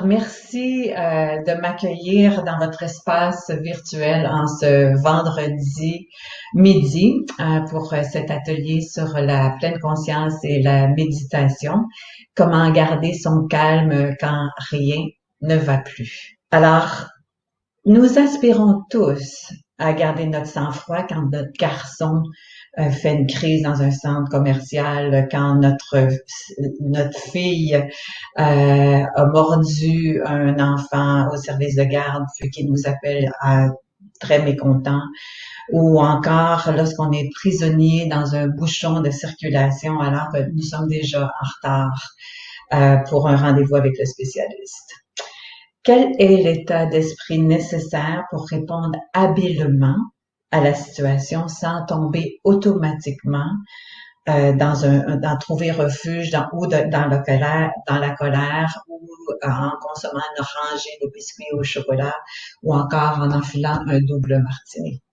Merci de m'accueillir dans votre espace virtuel en ce vendredi midi pour cet atelier sur la pleine conscience et la méditation. Comment garder son calme quand rien ne va plus. Alors, nous aspirons tous à garder notre sang-froid quand notre garçon fait une crise dans un centre commercial, quand notre fille a mordu un enfant au service de garde, puis qui nous appelle très mécontent, ou encore lorsqu'on est prisonnier dans un bouchon de circulation alors que nous sommes déjà en retard pour un rendez-vous avec le spécialiste. Quel est l'état d'esprit nécessaire pour répondre habilement à la situation sans tomber automatiquement dans trouver refuge dans la colère ou en consommant une rangée de biscuits au chocolat ou encore en enfilant un double martini?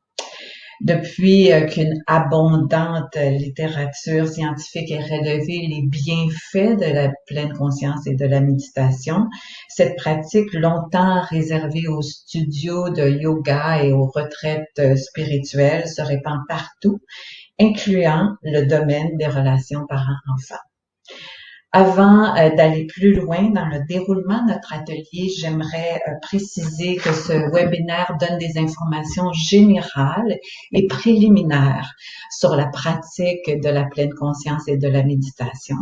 Depuis qu'une abondante littérature scientifique ait relevé les bienfaits de la pleine conscience et de la méditation, cette pratique longtemps réservée aux studios de yoga et aux retraites spirituelles se répand partout, incluant le domaine des relations parents-enfants. Avant d'aller plus loin dans le déroulement de notre atelier, j'aimerais préciser que ce webinaire donne des informations générales et préliminaires sur la pratique de la pleine conscience et de la méditation.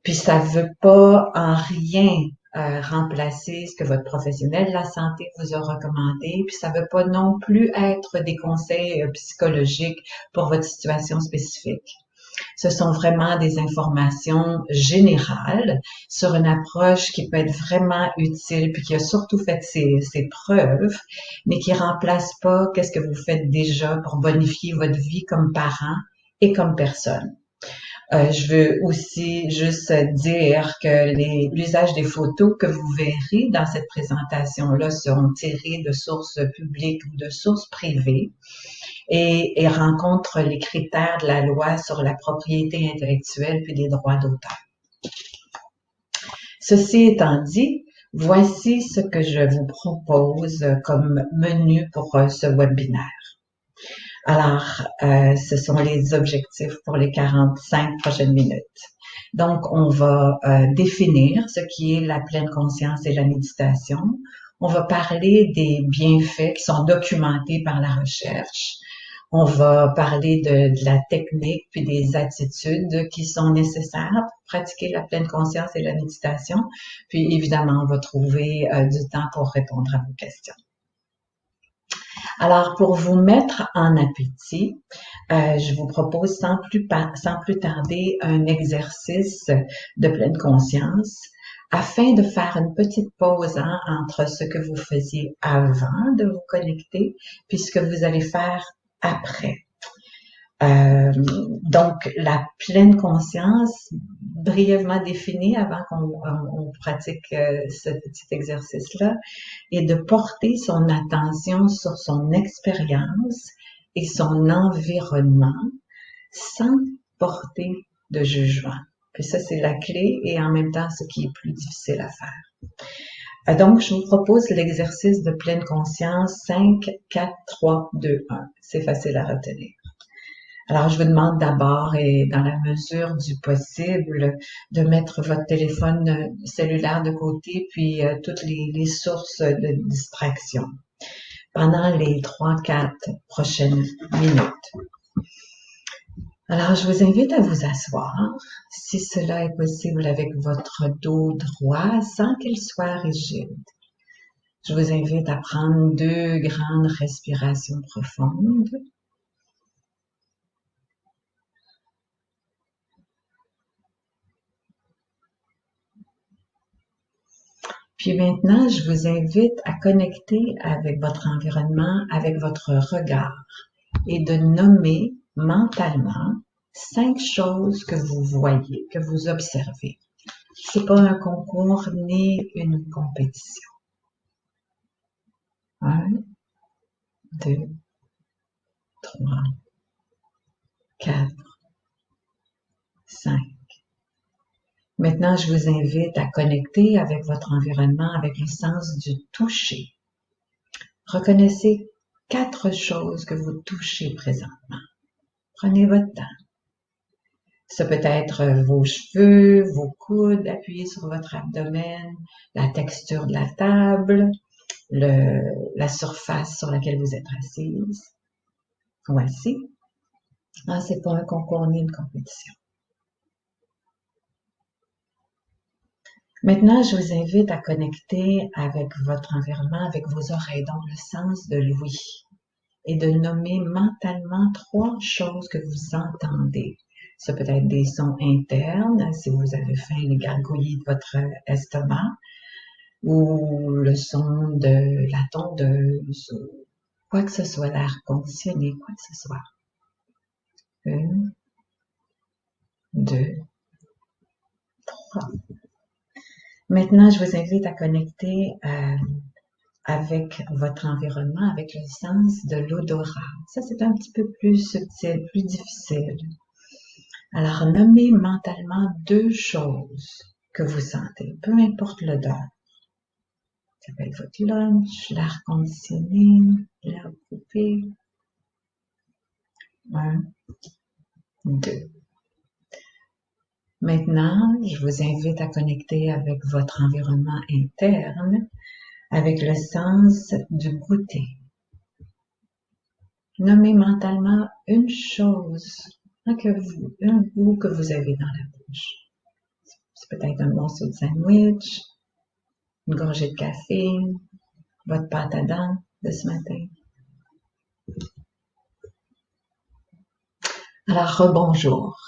Puis ça veut pas en rien remplacer ce que votre professionnel de la santé vous a recommandé, puis ça veut pas non plus être des conseils psychologiques pour votre situation spécifique. Ce sont vraiment des informations générales sur une approche qui peut être vraiment utile puis qui a surtout fait ses preuves, mais qui remplace pas qu'est-ce que vous faites déjà pour bonifier votre vie comme parent et comme personne. Je veux aussi juste dire que l'usage des photos que vous verrez dans cette présentation-là seront tirées de sources publiques ou de sources privées et rencontrent les critères de la loi sur la propriété intellectuelle puis les droits d'auteur. Ceci étant dit, voici ce que je vous propose comme menu pour ce webinaire. Alors, ce sont les objectifs pour les 45 prochaines minutes. Donc, on va définir ce qui est la pleine conscience et la méditation. On va parler des bienfaits qui sont documentés par la recherche. On va parler de la technique puis des attitudes qui sont nécessaires pour pratiquer la pleine conscience et la méditation. Puis, évidemment, on va trouver du temps pour répondre à vos questions. Alors, pour vous mettre en appétit, je vous propose sans plus tarder un exercice de pleine conscience afin de faire une petite pause entre ce que vous faisiez avant de vous connecter puis ce que vous allez faire après. Donc, la pleine conscience, brièvement définie avant qu'on pratique ce petit exercice-là, est de porter son attention sur son expérience et son environnement sans porter de jugement. Puis ça, c'est la clé et en même temps ce qui est plus difficile à faire. Donc, je vous propose l'exercice de pleine conscience 5, 4, 3, 2, 1. C'est facile à retenir. Alors, je vous demande d'abord, et dans la mesure du possible, de mettre votre téléphone cellulaire de côté, puis toutes les sources de distraction pendant les 3-4 prochaines minutes. Alors, je vous invite à vous asseoir, si cela est possible, avec votre dos droit, sans qu'il soit rigide. Je vous invite à prendre 2 grandes respirations profondes. Puis maintenant, je vous invite à connecter avec votre environnement, avec votre regard et de nommer mentalement 5 choses que vous voyez, que vous observez. C'est pas un concours ni une compétition. 1, 2, 3, 4, 5. Maintenant, je vous invite à connecter avec votre environnement avec le sens du toucher. Reconnaissez 4 choses que vous touchez présentement. Prenez votre temps. Ça peut être vos cheveux, vos coudes appuyés sur votre abdomen, la texture de la table, la surface sur laquelle vous êtes assise ou assis. Ah, c'est pas un concours ni une compétition. Maintenant, je vous invite à connecter avec votre environnement, avec vos oreilles, donc le sens de l'ouïe, et de nommer mentalement 3 choses que vous entendez. Ça peut être des sons internes, si vous avez faim, les gargouillis de votre estomac, ou le son de la tondeuse, ou quoi que ce soit, l'air conditionné, quoi que ce soit. 1, 2, 3. Maintenant, je vous invite à connecter avec votre environnement, avec le sens de l'odorat. Ça, c'est un petit peu plus subtil, plus difficile. Alors, nommez mentalement 2 choses que vous sentez, peu importe l'odeur. Ça peut être votre lunch, l'air conditionné, l'air coupé. 1, 2. Maintenant, je vous invite à connecter avec votre environnement interne, avec le sens du goûter. Nommez mentalement une chose, un goût que vous avez dans la bouche. C'est peut-être un morceau de sandwich, une gorgée de café, votre pâte à dents de ce matin. Alors, rebonjour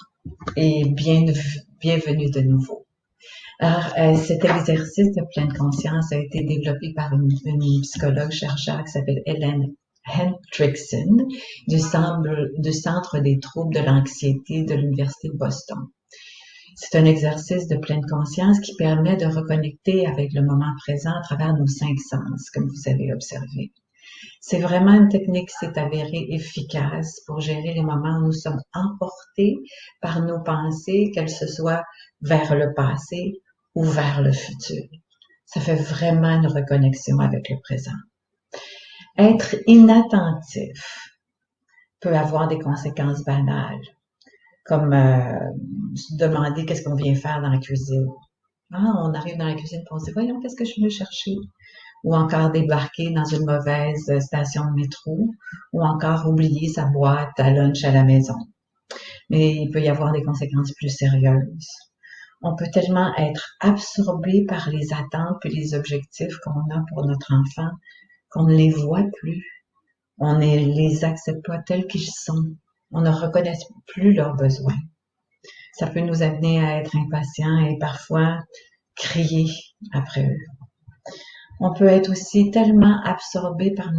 et bienvenue de nouveau. Alors, cet exercice de pleine conscience a été développé par une psychologue chercheur qui s'appelle Ellen Hendrickson du Centre des troubles de l'anxiété de l'Université de Boston. C'est un exercice de pleine conscience qui permet de reconnecter avec le moment présent à travers nos 5 sens, comme vous avez observé. C'est vraiment une technique qui s'est avérée efficace pour gérer les moments où nous sommes emportés par nos pensées, qu'elles se soient vers le passé ou vers le futur. Ça fait vraiment une reconnexion avec le présent. Être inattentif peut avoir des conséquences banales, comme se demander qu'est-ce qu'on vient faire dans la cuisine. Ah, on arrive dans la cuisine et on se dit, voyons, qu'est-ce que je viens chercher? Ou encore débarquer dans une mauvaise station de métro, ou encore oublier sa boîte à lunch à la maison. Mais il peut y avoir des conséquences plus sérieuses. On peut tellement être absorbé par les attentes et les objectifs qu'on a pour notre enfant qu'on ne les voit plus. On ne les accepte pas tels qu'ils sont. On ne reconnaît plus leurs besoins. Ça peut nous amener à être impatients et parfois crier après eux. On peut être aussi tellement absorbé par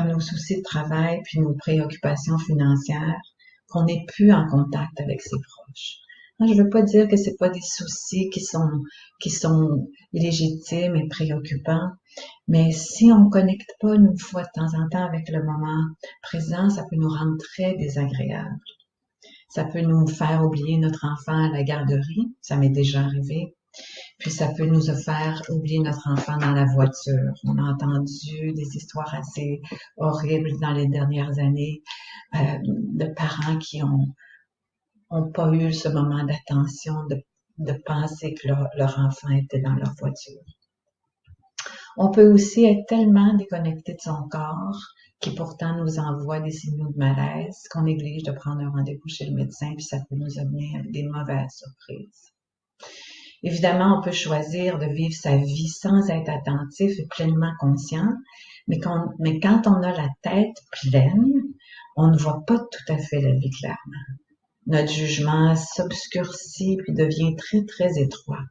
nos soucis de travail puis nos préoccupations financières qu'on n'est plus en contact avec ses proches. Je ne veux pas dire que c'est pas des soucis qui sont légitimes et préoccupants, mais si on ne connecte pas une fois de temps en temps avec le moment présent, ça peut nous rendre très désagréables. Ça peut nous faire oublier notre enfant à la garderie, ça m'est déjà arrivé. Puis ça peut nous faire oublier notre enfant dans la voiture. On a entendu des histoires assez horribles dans les dernières années de parents qui ont pas eu ce moment d'attention, de penser que leur enfant était dans leur voiture. On peut aussi être tellement déconnecté de son corps qui pourtant nous envoie des signaux de malaise qu'on néglige de prendre un rendez-vous chez le médecin, puis ça peut nous amener à des mauvaises surprises. Évidemment, on peut choisir de vivre sa vie sans être attentif et pleinement conscient, mais quand on a la tête pleine, on ne voit pas tout à fait la vie clairement. Notre jugement s'obscurcit puis devient très, très étroit.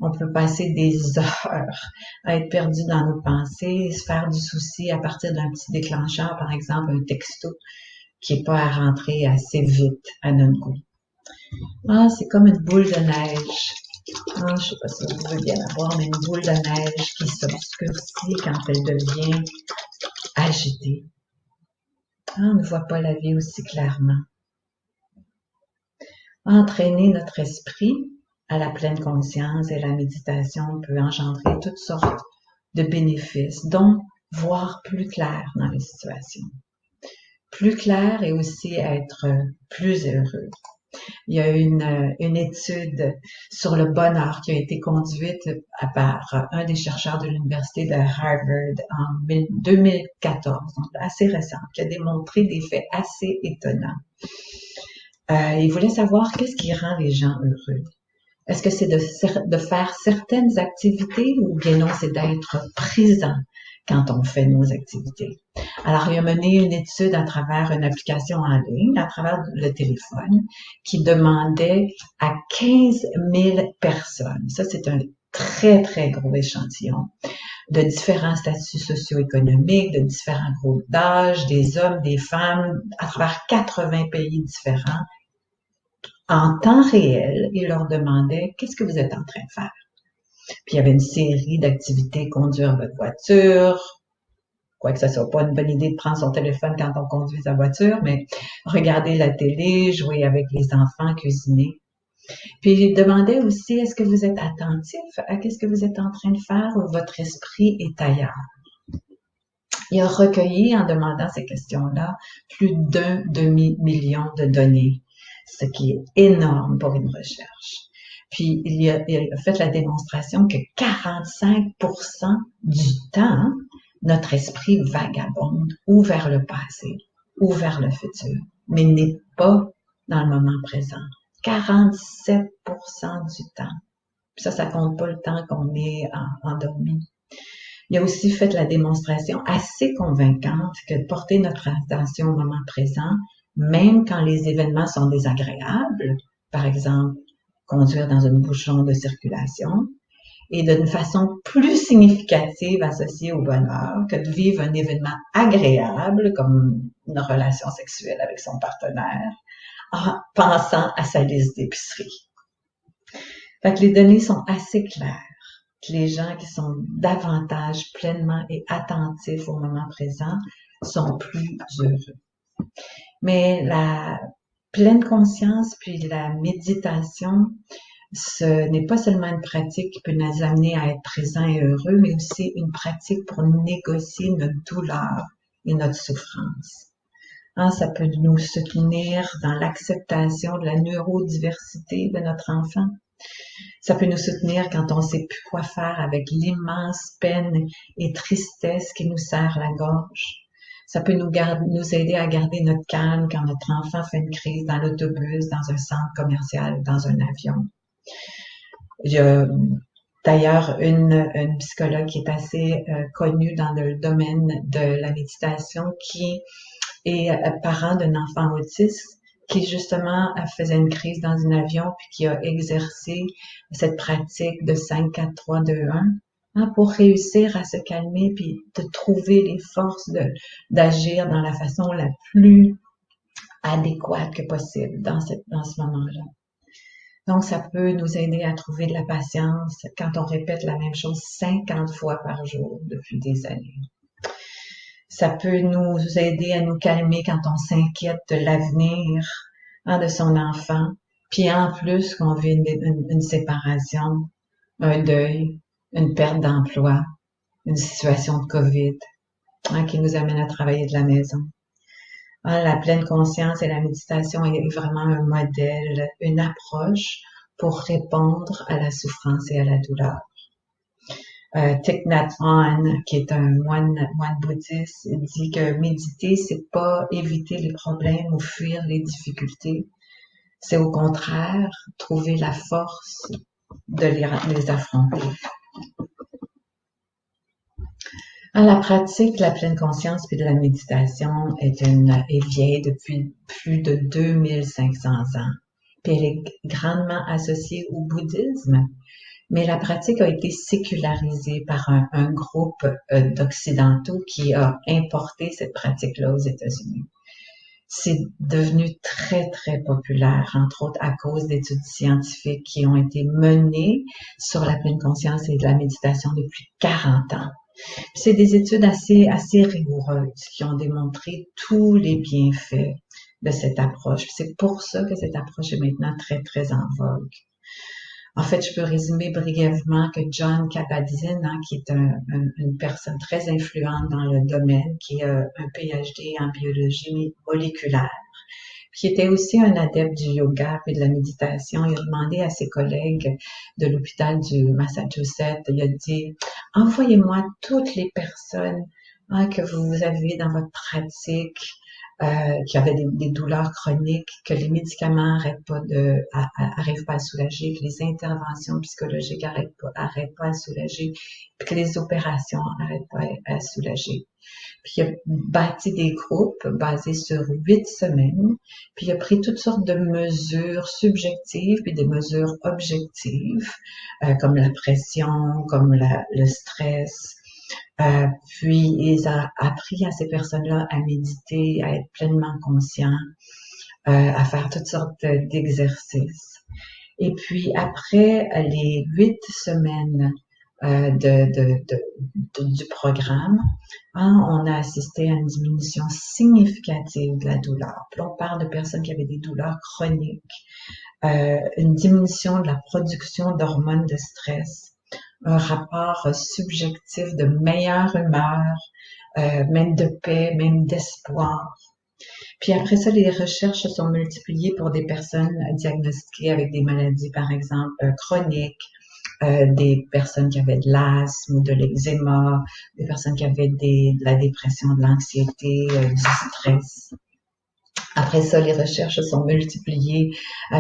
On peut passer des heures à être perdu dans nos pensées, se faire du souci à partir d'un petit déclencheur, par exemple un texto qui n'est pas à rentrer assez vite à notre goût. Ah, c'est comme une boule de neige. Ah, je sais pas si vous pouvez bien la voir, mais une boule de neige qui s'obscurcit quand elle devient agitée. Ah, on ne voit pas la vie aussi clairement. Entraîner notre esprit à la pleine conscience et la méditation peut engendrer toutes sortes de bénéfices, dont voir plus clair dans les situations. Plus clair et aussi être plus heureux. Il y a une étude sur le bonheur qui a été conduite par un des chercheurs de l'université de Harvard en 2014, donc assez récent, qui a démontré des faits assez étonnants. Il voulait savoir qu'est-ce qui rend les gens heureux. Est-ce que c'est de faire certaines activités ou bien non, c'est d'être présent quand on fait nos activités? Alors, il a mené une étude à travers une application en ligne, à travers le téléphone, qui demandait à 15 000 personnes, ça c'est un très, très gros échantillon, de différents statuts socio-économiques, de différents groupes d'âge, des hommes, des femmes, à travers 80 pays différents, en temps réel, il leur demandait qu'est-ce que vous êtes en train de faire. Puis il y avait une série d'activités, conduire votre voiture, quoique ça soit pas une bonne idée de prendre son téléphone quand on conduit sa voiture, mais regarder la télé, jouer avec les enfants, cuisiner. Puis il demandait aussi est-ce que vous êtes attentif à qu'est-ce que vous êtes en train de faire ou votre esprit est ailleurs. Il a recueilli en demandant ces questions-là plus d'1 demi-million de données, ce qui est énorme pour une recherche. Puis, il a fait la démonstration que 45% du temps, notre esprit vagabonde ou vers le passé ou vers le futur, mais n'est pas dans le moment présent. 47% du temps. Puis ça compte pas le temps qu'on est endormi. Il a aussi fait la démonstration assez convaincante que de porter notre attention au moment présent, même quand les événements sont désagréables, par exemple, conduire dans un bouchon de circulation, et d'une façon plus significative associée au bonheur que de vivre un événement agréable, comme une relation sexuelle avec son partenaire, en pensant à sa liste d'épicerie. Fait que les données sont assez claires. Les gens qui sont davantage pleinement et attentifs au moment présent sont plus heureux. Mais la pleine conscience puis la méditation, ce n'est pas seulement une pratique qui peut nous amener à être présent et heureux, mais aussi une pratique pour négocier notre douleur et notre souffrance. Ça peut nous soutenir dans l'acceptation de la neurodiversité de notre enfant. Ça peut nous soutenir quand on ne sait plus quoi faire avec l'immense peine et tristesse qui nous serre la gorge. Ça peut nous aider à garder notre calme quand notre enfant fait une crise dans l'autobus, dans un centre commercial, dans un avion. Il y a d'ailleurs une psychologue qui est assez connue dans le domaine de la méditation qui est parent d'un enfant autiste qui justement faisait une crise dans un avion puis qui a exercé cette pratique de 5, 4, 3, 2, 1 pour réussir à se calmer puis de trouver les forces d'agir dans la façon la plus adéquate que possible dans ce moment-là. Donc, ça peut nous aider à trouver de la patience quand on répète la même chose 50 fois par jour depuis des années. Ça peut nous aider à nous calmer quand on s'inquiète de l'avenir de son enfant. Puis en plus qu'on vit une séparation, un deuil, une perte d'emploi, une situation de COVID qui nous amène à travailler de la maison. La pleine conscience et la méditation est vraiment un modèle, une approche pour répondre à la souffrance et à la douleur. Thich Nhat Hanh, qui est un moine bouddhiste, dit que méditer, c'est pas éviter les problèmes ou fuir les difficultés. C'est au contraire trouver la force de les affronter. La pratique de la pleine conscience puis de la méditation est vieille depuis plus de 2500 ans. Puis elle est grandement associée au bouddhisme. Mais la pratique a été sécularisée par un groupe d'Occidentaux qui a importé cette pratique-là aux États-Unis. C'est devenu très, très populaire, entre autres à cause d'études scientifiques qui ont été menées sur la pleine conscience et de la méditation depuis 40 ans. C'est des études assez rigoureuses qui ont démontré tous les bienfaits de cette approche. C'est pour ça que cette approche est maintenant très, très en vogue. En fait, je peux résumer brièvement que John Kabat-Zinn, hein, qui est une personne très influente dans le domaine, qui a un PhD en biologie moléculaire, qui était aussi un adepte du yoga et de la méditation, il a demandé à ses collègues de l'hôpital du Massachusetts, il a dit, envoyez-moi toutes les personnes que vous avez dans votre pratique, qui avaient des douleurs chroniques, que les médicaments arrivent pas à soulager, que les interventions psychologiques arrêtent pas à soulager, puis que les opérations arrêtent pas à soulager. Puis il a bâti des groupes basés sur 8 semaines, puis il a pris toutes sortes de mesures subjectives puis des mesures objectives, comme la pression, comme le stress. Puis il a appris à ces personnes-là à méditer, à être pleinement conscients, à faire toutes sortes d'exercices. Et puis après les 8 semaines du programme, hein, on a assisté à une diminution significative de la douleur. Puis on parle de personnes qui avaient des douleurs chroniques, une diminution de la production d'hormones de stress, un rapport subjectif de meilleure humeur, même de paix, même d'espoir. Puis après ça, les recherches se sont multipliées pour des personnes diagnostiquées avec des maladies, par exemple, chroniques, des personnes qui avaient de l'asthme ou de l'eczéma, des personnes qui avaient de la dépression, de l'anxiété, du stress. Après ça, les recherches se sont multipliées,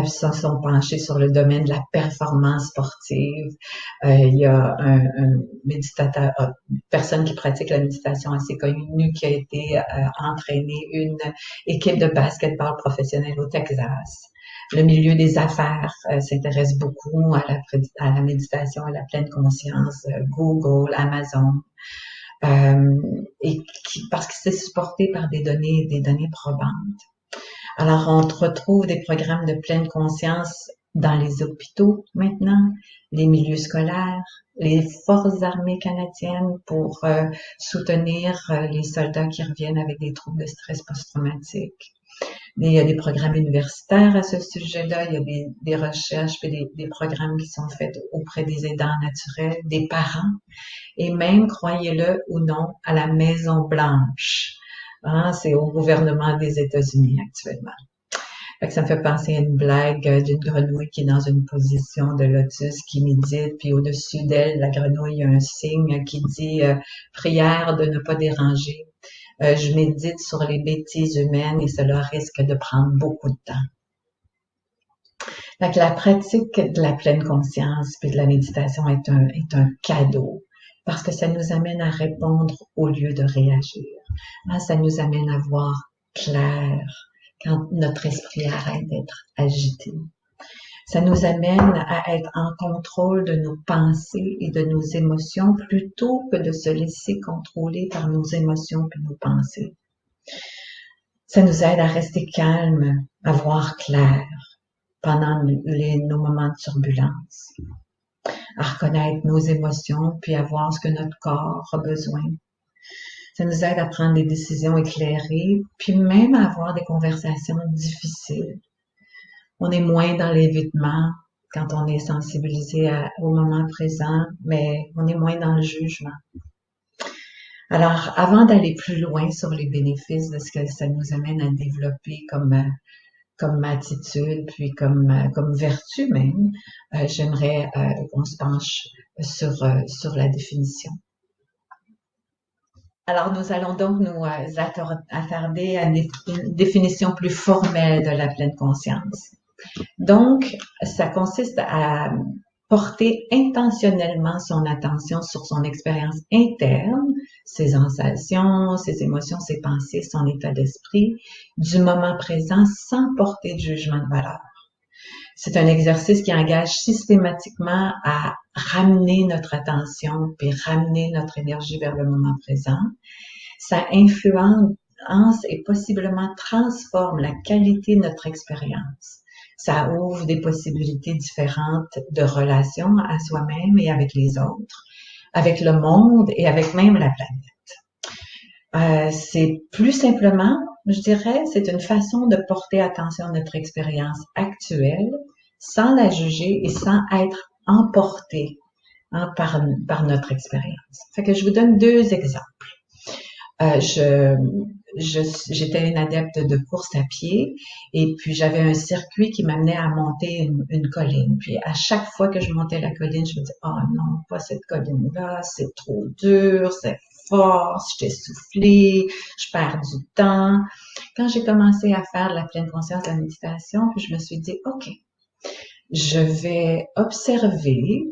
se sont penchées sur le domaine de la performance sportive. Il y a un méditateur, une personne qui pratique la méditation assez connue qui a été entraîner une équipe de basketball professionnelle au Texas. Le milieu des affaires s'intéresse beaucoup à la méditation, à la pleine conscience, Google, Amazon. Parce que c'est supporté par des données probantes. Alors, on retrouve des programmes de pleine conscience dans les hôpitaux maintenant, les milieux scolaires, les forces armées canadiennes pour soutenir les soldats qui reviennent avec des troubles de stress post-traumatique. Il y a des programmes universitaires à ce sujet-là, il y a des recherches et des programmes qui sont faits auprès des aidants naturels, des parents, et même, croyez-le ou non, à la Maison-Blanche. Hein, c'est au gouvernement des États-Unis actuellement. Fait que ça me fait penser à une blague d'une grenouille qui est dans une position de lotus, qui médite, puis au-dessus d'elle, la grenouille a un signe qui dit prière de ne pas déranger. Je médite sur les bêtises humaines et cela risque de prendre beaucoup de temps. Fait que la pratique de la pleine conscience puis de la méditation est un cadeau parce que ça nous amène à répondre au lieu de réagir. Ça nous amène à voir clair quand notre esprit arrête d'être agité. Ça nous amène à être en contrôle de nos pensées et de nos émotions plutôt que de se laisser contrôler par nos émotions et nos pensées. Ça nous aide à rester calme, à voir clair pendant nos moments de turbulence, à reconnaître nos émotions puis à voir ce que notre corps a besoin. Ça nous aide à prendre des décisions éclairées puis même à avoir des conversations difficiles. On est moins dans l'évitement quand on est sensibilisé au moment présent, mais on est moins dans le jugement. Alors, avant d'aller plus loin sur les bénéfices de ce que ça nous amène à développer comme attitude, puis comme vertu même, j'aimerais qu'on se penche sur la définition. Alors, nous allons donc nous attarder à une définition plus formelle de la pleine conscience. Donc, ça consiste à porter intentionnellement son attention sur son expérience interne, ses sensations, ses émotions, ses pensées, son état d'esprit, du moment présent sans porter de jugement de valeur. C'est un exercice qui engage systématiquement à ramener notre attention puis ramener notre énergie vers le moment présent. Ça influence et possiblement transforme la qualité de notre expérience. Ça ouvre des possibilités différentes de relations à soi-même et avec les autres, avec le monde et avec même la planète. C'est plus simplement, je dirais, c'est une façon de porter attention à notre expérience actuelle sans la juger et sans être emporté par notre expérience. Fait que je vous donne deux exemples. Euh, je, J'étais une adepte de course à pied et puis j'avais un circuit qui m'amenait à monter une colline. Puis à chaque fois que je montais la colline, je me disais, oh non, pas cette colline-là, c'est trop dur, c'est fort, je t'ai soufflé, je perds du temps. Quand j'ai commencé à faire de la pleine conscience, de la méditation, puis je me suis dit, OK, je vais observer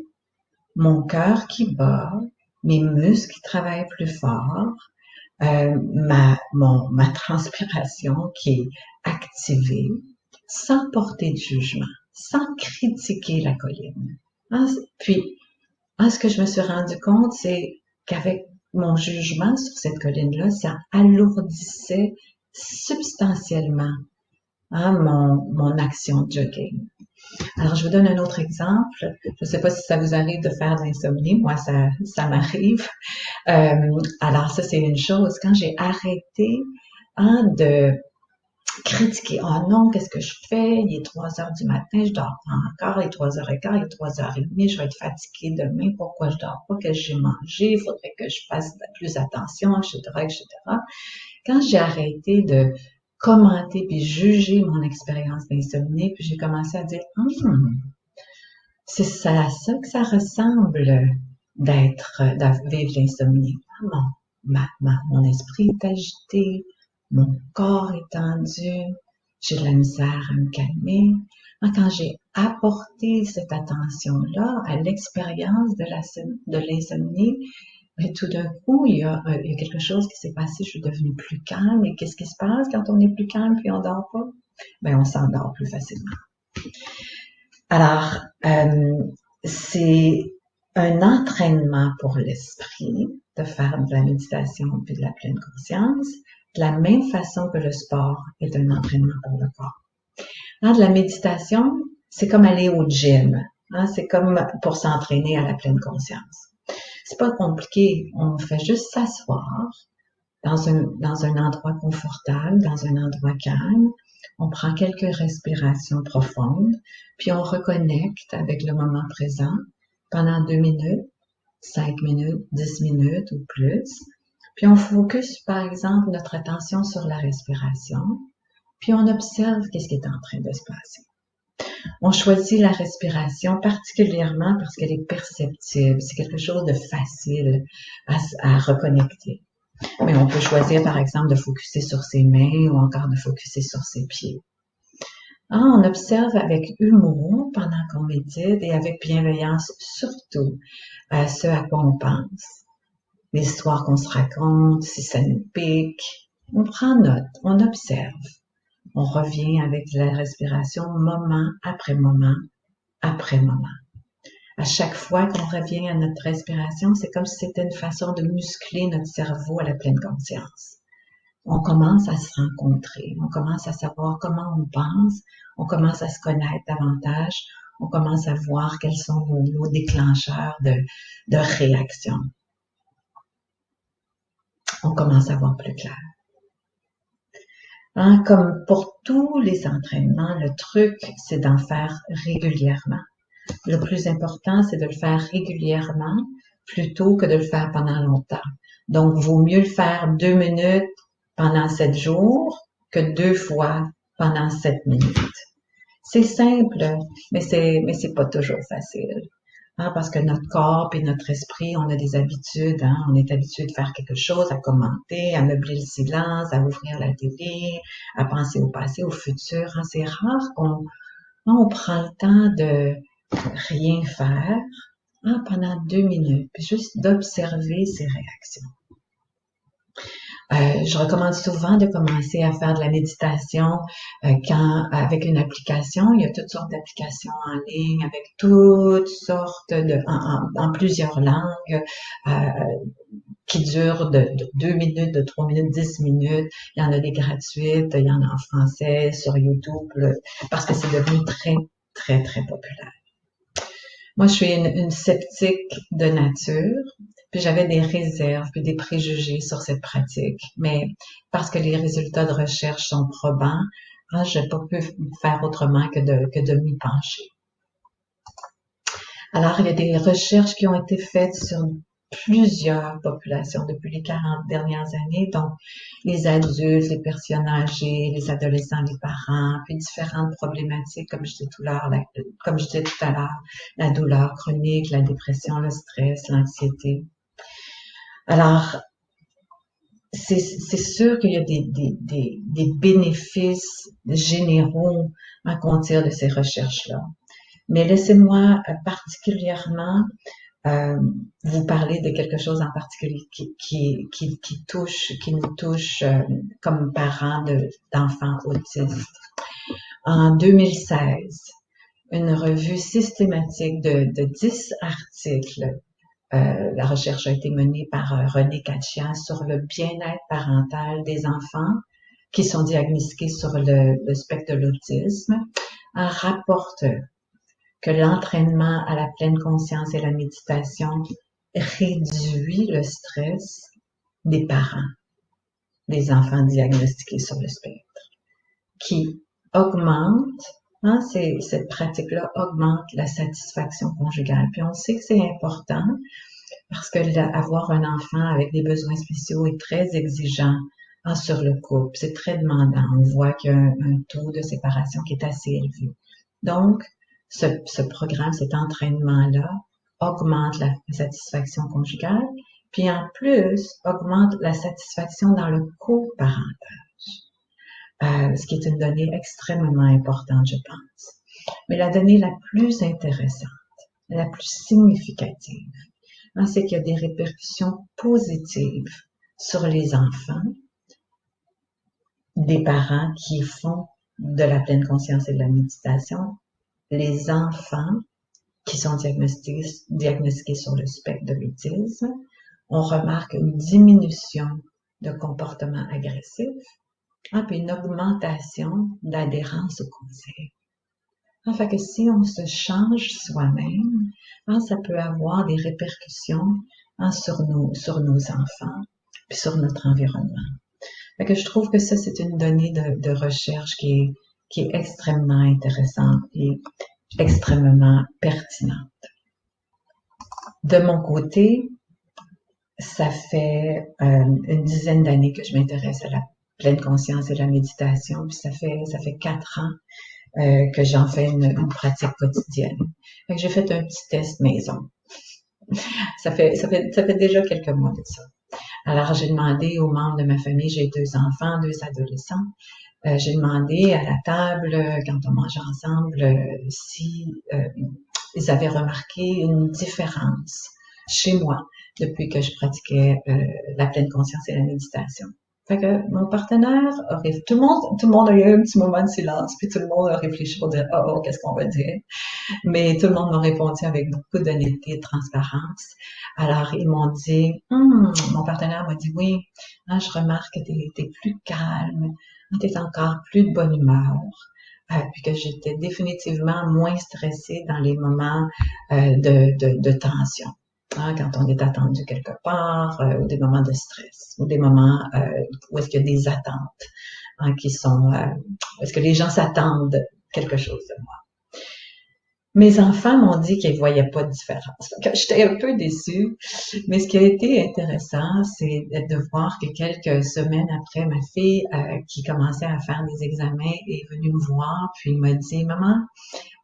mon cœur qui bat, mes muscles qui travaillent plus fort, ma transpiration qui est activée, sans porter de jugement, sans critiquer la colline. Puis, ce que je me suis rendu compte, c'est qu'avec mon jugement sur cette colline-là, ça alourdissait substantiellement mon action de jogging. Alors, je vous donne un autre exemple. Je ne sais pas si ça vous arrive de faire de l'insomnie. Moi, ça m'arrive. Alors, ça, c'est une chose. Quand j'ai arrêté de critiquer, oh non, qu'est-ce que je fais? Il est 3 heures du matin, je dors pas encore, il est 3h15, il est 3h30, je vais être fatiguée demain, pourquoi je dors pas? Qu'est-ce que j'ai mangé? Il faudrait que je fasse plus attention, etc., etc. Quand j'ai arrêté de commenter puis juger mon expérience d'insomnie, puis j'ai commencé à dire, c'est ça, à ça que ça ressemble de vivre l'insomnie. Mon esprit est agité, mon corps est tendu, j'ai de la misère à me calmer. Quand j'ai apporté cette attention-là à l'expérience de l'insomnie, mais tout d'un coup, il y a quelque chose qui s'est passé, je suis devenue plus calme. Et qu'est-ce qui se passe quand on est plus calme puis on dort pas? Ben, on s'endort plus facilement. Alors, c'est un entraînement pour l'esprit de faire de la méditation puis de la pleine conscience, de la même façon que le sport est un entraînement pour le corps. De la méditation, c'est comme aller au gym. C'est comme pour s'entraîner à la pleine conscience. C'est pas compliqué. On fait juste s'asseoir dans un endroit confortable, dans un endroit calme. On prend quelques respirations profondes, puis on reconnecte avec le moment présent pendant 2 minutes, 5 minutes, 10 minutes ou plus. Puis on focus, par exemple, notre attention sur la respiration, puis on observe qu'est-ce qui est en train de se passer. On choisit la respiration particulièrement parce qu'elle est perceptible. C'est quelque chose de facile à reconnecter. Mais on peut choisir, par exemple, de focuser sur ses mains ou encore de focuser sur ses pieds. On observe avec humour pendant qu'on médite et avec bienveillance surtout ce à quoi on pense. L'histoire qu'on se raconte, si ça nous pique. On prend note, on observe. On revient avec la respiration moment après moment après moment. À chaque fois qu'on revient à notre respiration, c'est comme si c'était une façon de muscler notre cerveau à la pleine conscience. On commence à se rencontrer, on commence à savoir comment on pense, on commence à se connaître davantage, on commence à voir quels sont nos déclencheurs de réaction. On commence à voir plus clair. Comme pour tous les entraînements, le truc, c'est d'en faire régulièrement. Le plus important, c'est de le faire régulièrement plutôt que de le faire pendant longtemps. Donc, vaut mieux le faire 2 minutes pendant 7 jours que 2 fois pendant 7 minutes. C'est simple, mais c'est pas toujours facile. Parce que notre corps et notre esprit, on a des habitudes. On est habitué de faire quelque chose, à commenter, à meubler le silence, à ouvrir la télé, à penser au passé, au futur. C'est rare qu'on prend le temps de rien faire pendant 2 minutes, puis juste d'observer ses réactions. Je recommande souvent de commencer à faire de la méditation avec une application. Il y a toutes sortes d'applications en ligne avec toutes sortes en plusieurs langues qui durent de 2 minutes, de 3 minutes, 10 minutes. Il y en a des gratuites, il y en a en français, sur YouTube, parce que c'est devenu très, très, très populaire. Moi, je suis une sceptique de nature, puis j'avais des réserves, puis des préjugés sur cette pratique. Mais parce que les résultats de recherche sont probants, je n'ai pas pu faire autrement que de m'y pencher. Alors, il y a des recherches qui ont été faites sur plusieurs populations depuis les 40 dernières années, donc les adultes, les personnes âgées, les adolescents, les parents, puis différentes problématiques, comme je disais tout à l'heure, la douleur chronique, la dépression, le stress, l'anxiété. Alors, c'est sûr qu'il y a des bénéfices généraux à compter de ces recherches-là. Mais laissez-moi particulièrement vous parler de quelque chose en particulier qui nous touche comme parents d'enfants autistes. En 2016, une revue systématique de 10 articles, la recherche a été menée par René Katchian sur le bien-être parental des enfants qui sont diagnostiqués sur le spectre de l'autisme, rapporte que l'entraînement à la pleine conscience et la méditation réduit le stress des parents des enfants diagnostiqués sur le spectre, qui augmente, cette pratique-là augmente la satisfaction conjugale. Puis on sait que c'est important parce que avoir un enfant avec des besoins spéciaux est très exigeant sur le couple. C'est très demandant. On voit qu'il y a un taux de séparation qui est assez élevé. Donc, ce programme, cet entraînement-là, augmente la satisfaction conjugale, puis en plus, augmente la satisfaction dans le coparentage, ce qui est une donnée extrêmement importante, je pense. Mais la donnée la plus intéressante, la plus significative, c'est qu'il y a des répercussions positives sur les enfants des parents qui font de la pleine conscience et de la méditation. Les enfants qui sont diagnostiqués sur le spectre de l'autisme, on remarque une diminution de comportement agressif, puis une augmentation d'adhérence au conseil. Fait que si on se change soi-même, ça peut avoir des répercussions sur nos enfants, puis sur notre environnement. Fait que je trouve que ça, c'est une donnée de recherche qui est extrêmement intéressante et extrêmement pertinente. De mon côté, ça fait une dizaine d'années que je m'intéresse à la pleine conscience et la méditation, puis ça fait 4 ans que j'en fais une pratique quotidienne. Fait que j'ai fait un petit test maison. Ça fait déjà quelques mois de ça. Alors, j'ai demandé aux membres de ma famille, j'ai 2 enfants, 2 adolescents, j'ai demandé à la table, quand on mangeait ensemble, si ils avaient remarqué une différence chez moi depuis que je pratiquais la pleine conscience et la méditation. Fait que mon partenaire tout le monde a eu un petit moment de silence, puis tout le monde a réfléchi pour dire oh, qu'est-ce qu'on va dire. Mais tout le monde m'a répondu avec beaucoup d'honnêteté et de transparence. Alors ils m'ont dit, mon partenaire m'a dit oui, je remarque que t'es plus calme, t'es encore plus de bonne humeur. Puis que j'étais définitivement moins stressée dans les moments de tension. Quand on est attendu quelque part, ou des moments de stress, ou des moments où est-ce qu'il y a des attentes qui sont, où est-ce que les gens s'attendent quelque chose de moi. Mes enfants m'ont dit qu'ils ne voyaient pas de différence. J'étais un peu déçue, mais ce qui a été intéressant, c'est de voir que quelques semaines après, ma fille qui commençait à faire des examens est venue me voir, puis m'a dit « Maman,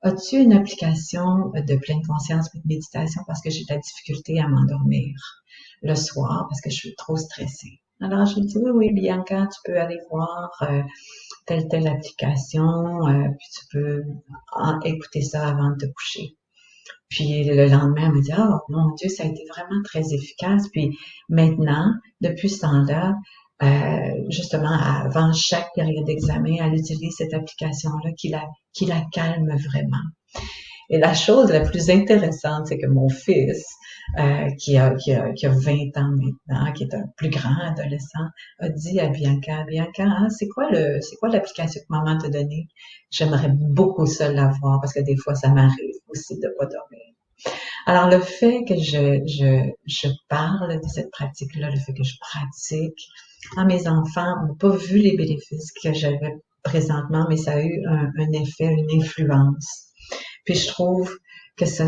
as-tu une application de pleine conscience et de méditation parce que j'ai de la difficulté à m'endormir le soir parce que je suis trop stressée. » Alors, je lui dis, oui, Bianca, tu peux aller voir telle application, puis tu peux écouter ça avant de te coucher. Puis le lendemain, elle me dit, oh mon Dieu, ça a été vraiment très efficace. Puis maintenant, depuis ce temps-là, justement, avant chaque période d'examen, elle utilise cette application-là qui la calme vraiment. Et la chose la plus intéressante, c'est que mon fils, qui a 20 ans maintenant, qui est un plus grand adolescent, a dit à Bianca, c'est quoi l'application que maman t'a donnée? J'aimerais beaucoup ça l'avoir parce que des fois, ça m'arrive aussi de pas dormir. Alors, le fait que je parle de cette pratique-là, le fait que je pratique, mes enfants n'ont pas vu les bénéfices que j'avais présentement, mais ça a eu un effet, une influence. Puis je trouve que ça,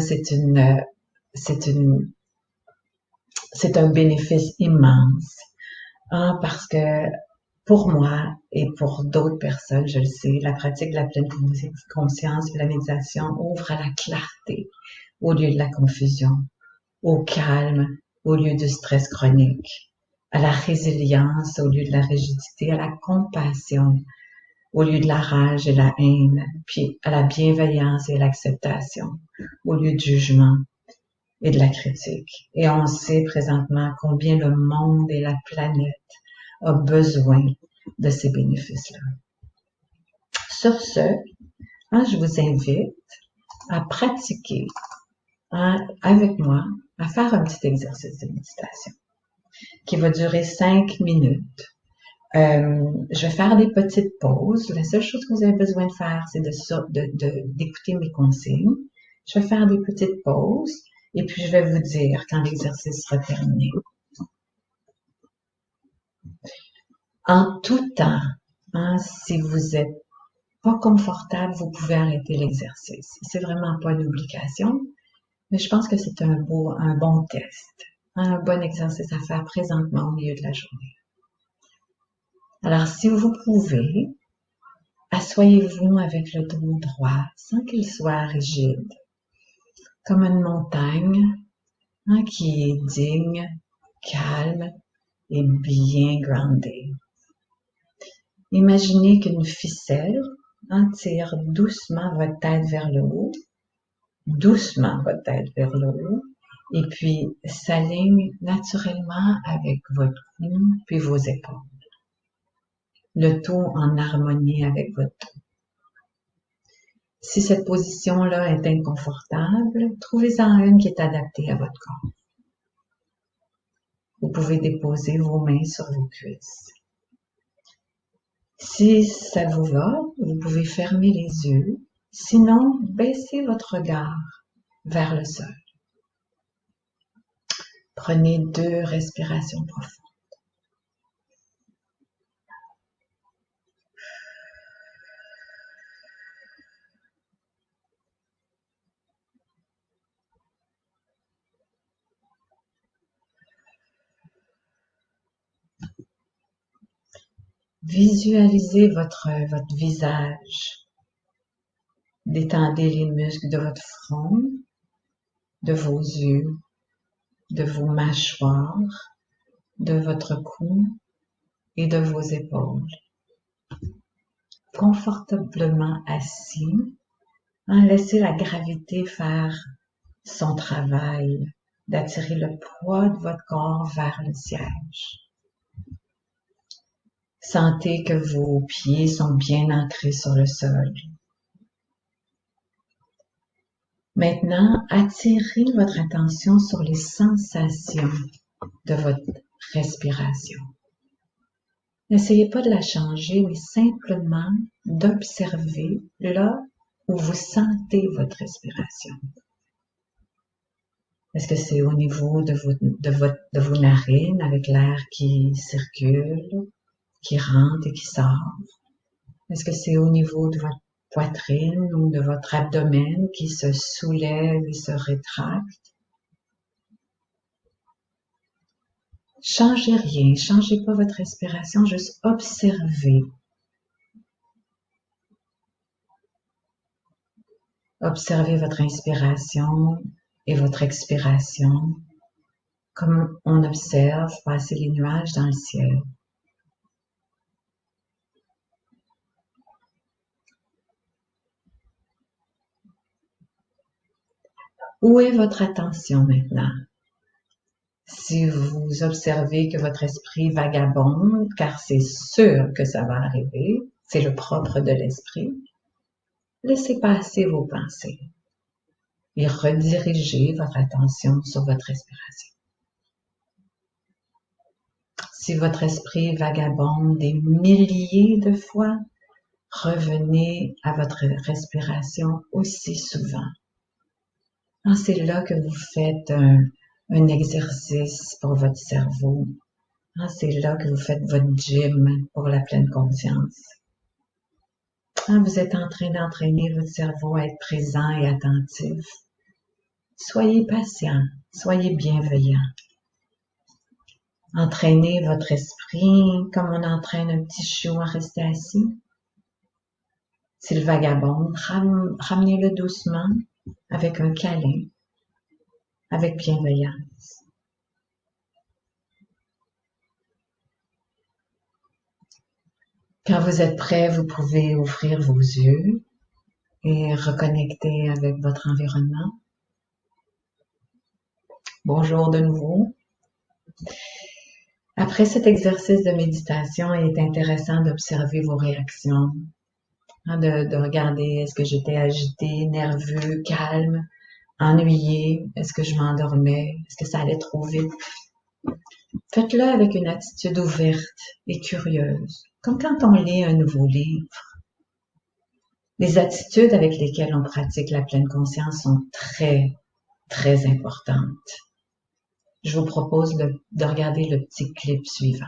c'est un bénéfice immense. Hein, parce que pour moi et pour d'autres personnes, je le sais, la pratique de la pleine conscience et la méditation ouvre à la clarté au lieu de la confusion, au calme au lieu du stress chronique, à la résilience au lieu de la rigidité, à la compassion au lieu de la rage et la haine, puis à la bienveillance et l'acceptation au lieu du jugement et de la critique. Et on sait présentement combien le monde et la planète a besoin de ces bénéfices-là. Sur ce, je vous invite à pratiquer avec moi, à faire un petit exercice de méditation qui va durer 5 minutes. Je vais faire des petites pauses. La seule chose que vous avez besoin de faire, c'est d'écouter mes consignes. Je vais faire des petites pauses et puis je vais vous dire quand l'exercice sera terminé. En tout temps, si vous êtes pas confortable, vous pouvez arrêter l'exercice. C'est vraiment pas une obligation, mais je pense que c'est un bon test, un bon exercice à faire présentement au milieu de la journée. Alors, si vous pouvez, asseyez-vous avec le dos droit sans qu'il soit rigide, comme une montagne qui est digne, calme et bien groundée. Imaginez qu'une ficelle tire doucement votre tête vers le haut, et puis s'aligne naturellement avec votre cou puis vos épaules. Le tout en harmonie avec votre dos. Si cette position-là est inconfortable, trouvez-en une qui est adaptée à votre corps. Vous pouvez déposer vos mains sur vos cuisses. Si ça vous va, vous pouvez fermer les yeux. Sinon, baissez votre regard vers le sol. Prenez 2 respirations profondes. Visualisez votre visage. Détendez les muscles de votre front, de vos yeux, de vos mâchoires, de votre cou et de vos épaules. Confortablement assis, laissez la gravité faire son travail d'attirer le poids de votre corps vers le siège. Sentez que vos pieds sont bien ancrés sur le sol. Maintenant, attirez votre attention sur les sensations de votre respiration. N'essayez pas de la changer, mais simplement d'observer là où vous sentez votre respiration. Est-ce que c'est au niveau de vos narines avec l'air qui circule, qui rentre et qui sort? Est-ce que c'est au niveau de votre poitrine ou de votre abdomen qui se soulève et se rétracte? Changez rien, changez pas votre respiration, juste observez. Observez votre inspiration et votre expiration comme on observe passer les nuages dans le ciel. Où est votre attention maintenant? Si vous observez que votre esprit vagabonde, car c'est sûr que ça va arriver, c'est le propre de l'esprit, laissez passer vos pensées et redirigez votre attention sur votre respiration. Si votre esprit vagabonde des milliers de fois, revenez à votre respiration aussi souvent. C'est là que vous faites un exercice pour votre cerveau. C'est là que vous faites votre gym pour la pleine conscience. Vous êtes en train d'entraîner votre cerveau à être présent et attentif Soyez patient, soyez bienveillant. Entraînez votre esprit comme on entraîne un petit chiot à rester assis. S'il vagabonde, ramenez-le doucement avec un câlin, avec bienveillance. Quand vous êtes prêt, vous pouvez ouvrir vos yeux et reconnecter avec votre environnement. Bonjour de nouveau. Après cet exercice de méditation, il est intéressant d'observer vos réactions, de regarder est-ce que j'étais agité, nerveux, calme, ennuyé, est-ce que je m'endormais, est-ce que ça allait trop vite. Faites-le avec une attitude ouverte et curieuse, comme quand on lit un nouveau livre. Les attitudes avec lesquelles on pratique la pleine conscience sont très, très importantes. Je vous propose de regarder le petit clip suivant.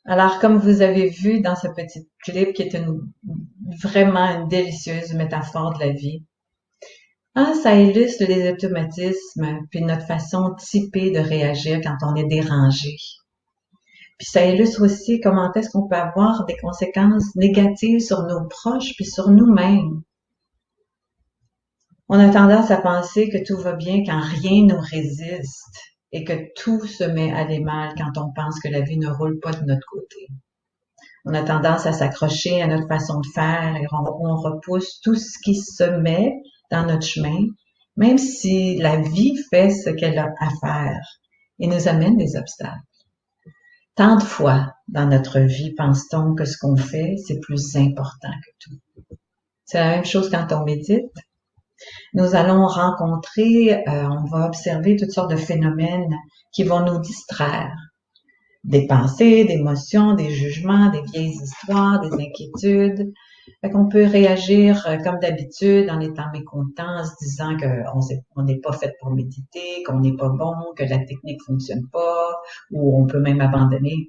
Alors, comme vous avez vu dans ce petit clip qui est vraiment une délicieuse métaphore de la vie, ça illustre les automatismes puis notre façon typée de réagir quand on est dérangé. Puis ça illustre aussi comment est-ce qu'on peut avoir des conséquences négatives sur nos proches puis sur nous-mêmes. On a tendance à penser que tout va bien quand rien nous résiste et que tout se met à aller mal quand on pense que la vie ne roule pas de notre côté. On a tendance à s'accrocher à notre façon de faire et on repousse tout ce qui se met dans notre chemin même si la vie fait ce qu'elle a à faire et nous amène des obstacles. Tant de fois dans notre vie pense-t-on que ce qu'on fait, c'est plus important que tout. C'est la même chose quand on médite. Nous allons rencontrer, on va observer toutes sortes de phénomènes qui vont nous distraire. Des pensées, des émotions, des jugements, des vieilles histoires, des inquiétudes. Fait qu'on peut réagir comme d'habitude en étant mécontent, en se disant qu'on n'est pas fait pour méditer, qu'on n'est pas bon, que la technique fonctionne pas, ou on peut même abandonner.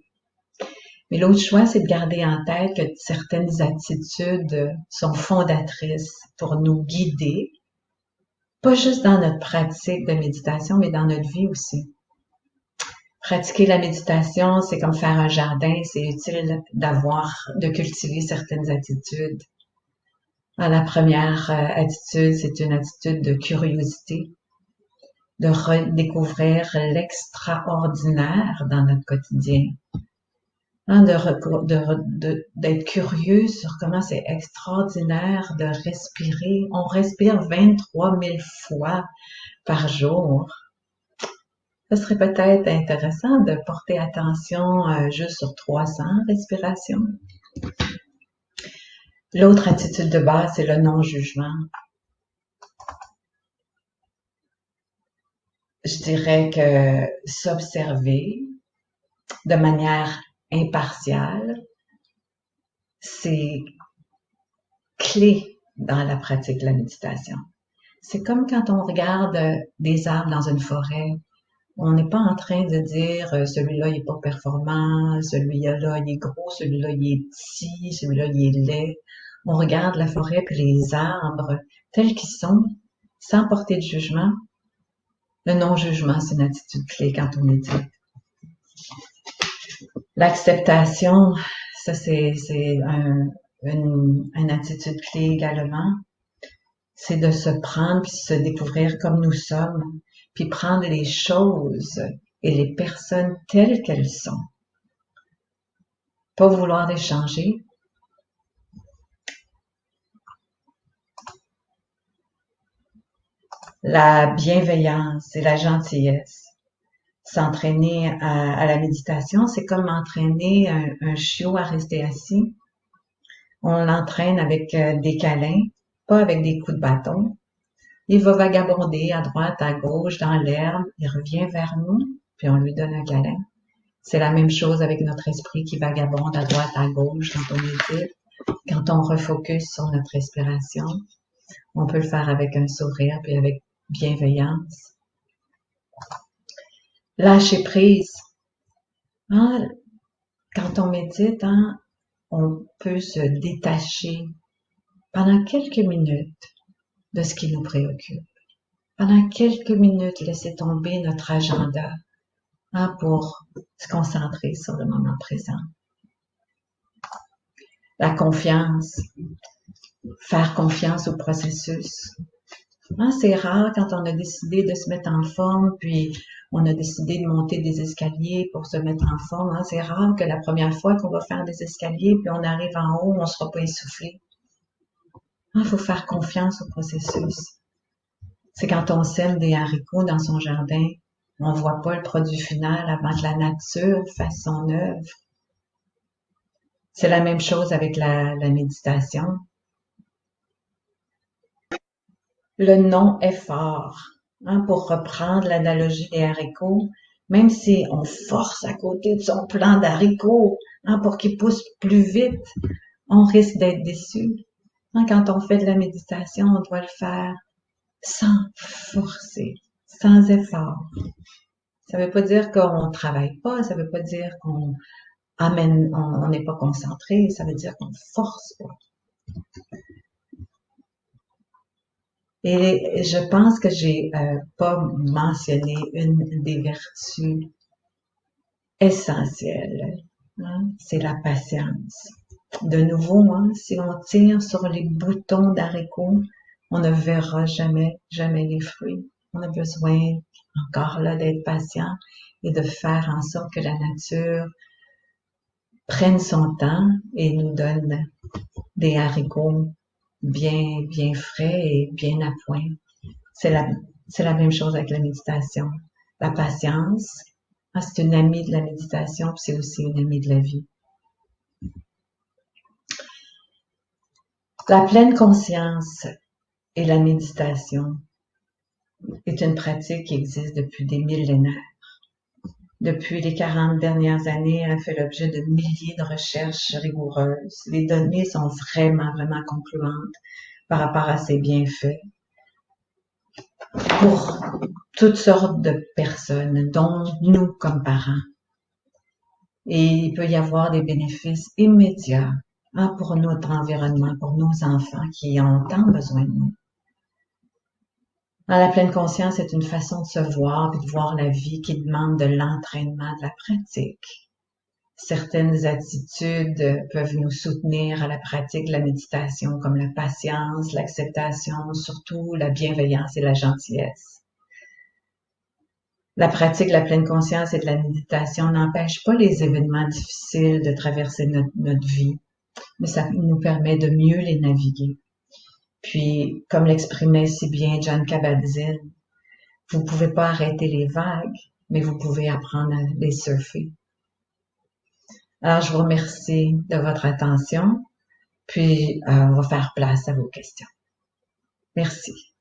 Mais l'autre choix, c'est de garder en tête que certaines attitudes sont fondatrices pour nous guider, pas juste dans notre pratique de méditation, mais dans notre vie aussi. Pratiquer la méditation, c'est comme faire un jardin, c'est utile de cultiver certaines attitudes. La première attitude, c'est une attitude de curiosité, de redécouvrir l'extraordinaire dans notre quotidien. D'être curieux sur comment c'est extraordinaire de respirer. On respire 23 000 fois par jour. Ce serait peut-être intéressant de porter attention juste sur 300 respirations. L'autre attitude de base, c'est le non-jugement. Je dirais que s'observer de manière impartiale, c'est clé dans la pratique de la méditation. C'est comme quand on regarde des arbres dans une forêt. On n'est pas en train de dire celui-là il est pas performant, celui-là il est gros, celui-là il est petit, celui-là il est laid. On regarde la forêt puis les arbres tels qu'ils sont, sans porter de jugement. Le non-jugement, c'est une attitude clé quand on médite. L'acceptation, ça c'est une attitude clé également. C'est de se prendre puis se découvrir comme nous sommes, puis prendre les choses et les personnes telles qu'elles sont. Pas vouloir les changer. La bienveillance et la gentillesse. S'entraîner à la méditation, c'est comme entraîner un chiot à rester assis. On l'entraîne avec des câlins, pas avec des coups de bâton. Il va vagabonder à droite, à gauche, dans l'herbe. Il revient vers nous, puis on lui donne un câlin. C'est la même chose avec notre esprit qui vagabonde à droite, à gauche quand on médite. Quand on refocus sur notre respiration, on peut le faire avec un sourire puis avec bienveillance. Lâcher prise. Quand on médite, on peut se détacher pendant quelques minutes de ce qui nous préoccupe. Pendant quelques minutes, laisser tomber notre agenda pour se concentrer sur le moment présent. La confiance, faire confiance au processus. C'est rare quand on a décidé de se mettre en forme, puis on a décidé de monter des escaliers pour se mettre en forme. C'est rare que la première fois qu'on va faire des escaliers, puis on arrive en haut, on ne sera pas essoufflé. Il faut faire confiance au processus. C'est quand on sème des haricots dans son jardin, on ne voit pas le produit final avant que la nature fasse son œuvre. C'est la même chose avec la méditation. Le non-effort, pour reprendre l'analogie des haricots, même si on force à côté de son plant d'haricots pour qu'il pousse plus vite, on risque d'être déçu. Quand on fait de la méditation, on doit le faire sans forcer, sans effort. Ça ne veut pas dire qu'on ne travaille pas, ça ne veut pas dire qu'on on n'est pas concentré, ça veut dire qu'on ne force pas. Et je pense que j'ai pas mentionné une des vertus essentielles, c'est la patience. De nouveau, si on tire sur les boutons d'haricots, on ne verra jamais les fruits. On a besoin encore là d'être patient et de faire en sorte que la nature prenne son temps et nous donne des haricots bien frais et bien à point. C'est la, c'est la même chose avec la méditation. La patience, c'est une amie de la méditation, puis c'est aussi une amie de la vie. La pleine conscience et la méditation est une pratique qui existe depuis des millénaires. Depuis les 40 dernières années, elle a fait l'objet de milliers de recherches rigoureuses. Les données sont vraiment, vraiment concluantes par rapport à ses bienfaits pour toutes sortes de personnes, dont nous comme parents. Et il peut y avoir des bénéfices immédiats pour notre environnement, pour nos enfants qui ont tant besoin de nous. La pleine conscience est une façon de se voir et de voir la vie qui demande de l'entraînement, de la pratique. Certaines attitudes peuvent nous soutenir à la pratique de la méditation, comme la patience, l'acceptation, surtout la bienveillance et la gentillesse. La pratique de la pleine conscience et de la méditation n'empêche pas les événements difficiles de traverser notre vie, mais ça nous permet de mieux les naviguer. Puis, comme l'exprimait si bien Jon Kabat-Zinn, vous ne pouvez pas arrêter les vagues, mais vous pouvez apprendre à les surfer. Alors, je vous remercie de votre attention, puis on va faire place à vos questions. Merci.